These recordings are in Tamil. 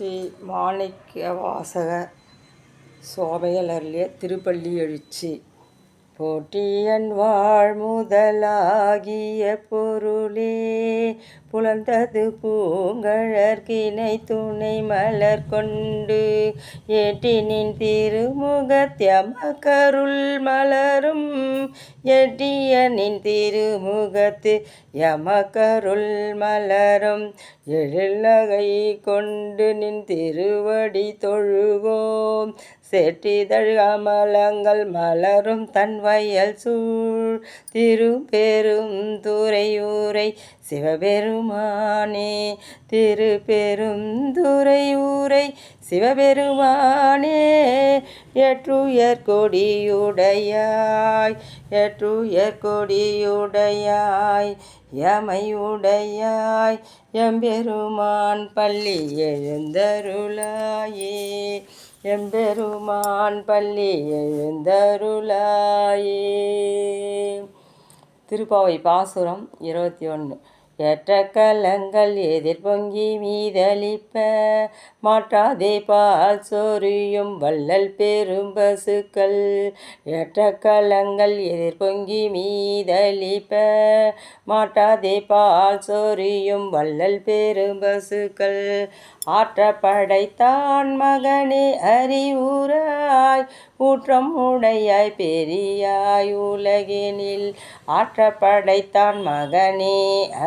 ஸ்ரீ மாணிக்கவாசக சுவாமிகள் அருளிய திருப்பள்ளி எழுச்சி. போற்றியன் வாழ் முதலாகிய பொருளே புலர்ந்தது பூங்கழற்கினை துணை மலர் கொண்டு ஏற்றினின் திருமுகத்யமக்கருள் மலரும் எட்டிய நின் திருமுகத்து யமக்கருள் மலரும் எழில்நகை கொண்டு நின் திருவடி தொழுவோம் செற்றிதழ் கமலங்கள் மலரும் தன் வயல் சூழ் திருப்பெரும் துறையூரை சிவபெருமானே திருப்பெரும் துறையூரை சிவபெருமானே ஏற்றுயர் கொடியுடையாய் ஏற்றுயர் கொடியுடையாய் யமையுடையாய் எம்பெருமான் பள்ளி எழுந்தருளாயே எம்பெருமான் பள்ளி எழுந்தருளாயே. திருப்பாவை பாசுரம் 21. ஏற்ற கலங்கள் எதிர்பொங்கி மீதளிப்ப மாற்றாதே பால் சொரியும் வள்ளல் பெரும் பசுக்கள் ஏற்ற கலங்கள் எதிர்பொங்கி மீதளிப்ப மாற்றாதே பால் சொரியும் வள்ளல் பெரும் பசுக்கள் ஆற்ற படைத்தான் மகனே அறிவுராய் ஊற்றம் உடையாய் பெரியாய் உலகினில் ஆற்ற படைத்தான் மகனே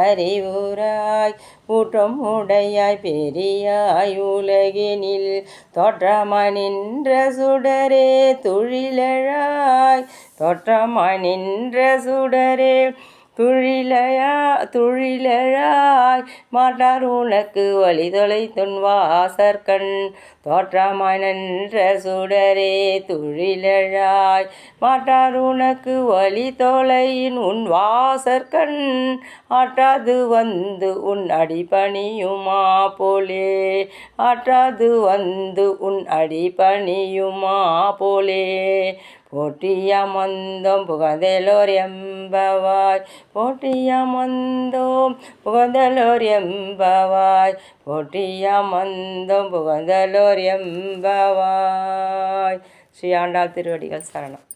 அறிவுராய் ஊற்றம் உடையாய் பெரியாய் உலகினில் தோற்றமாய் நின்ற சுடரே துழிலழாய் தோற்றமாய் நின்ற சுடரே துழிலழாய் மாட்டார் உனக்கு வழி தொலைத்துன் வாசற்கண் தோற்றமாய் நின்ற சுடரே துழிலழாய் மாட்டார் உனக்கு வழி தொலையின் உன் வாசற்கண் ஆற்றாது வந்து உன் அடிபணியுமா போலே ஆற்றாது வந்து உன் அடிபணியுமா போலே. போற்றியமந்தோம் புகழ்ந்தலோர் எம்பவாய் போற்றியமந்தோம் புகழ்ந்தலோர் எம்பவாய் போற்றியமந்தோம் புகழ்ந்தலோர் எம்பவாய். ஸ்ரீ ஆண்டாள் திருவடிகள் சரணம்.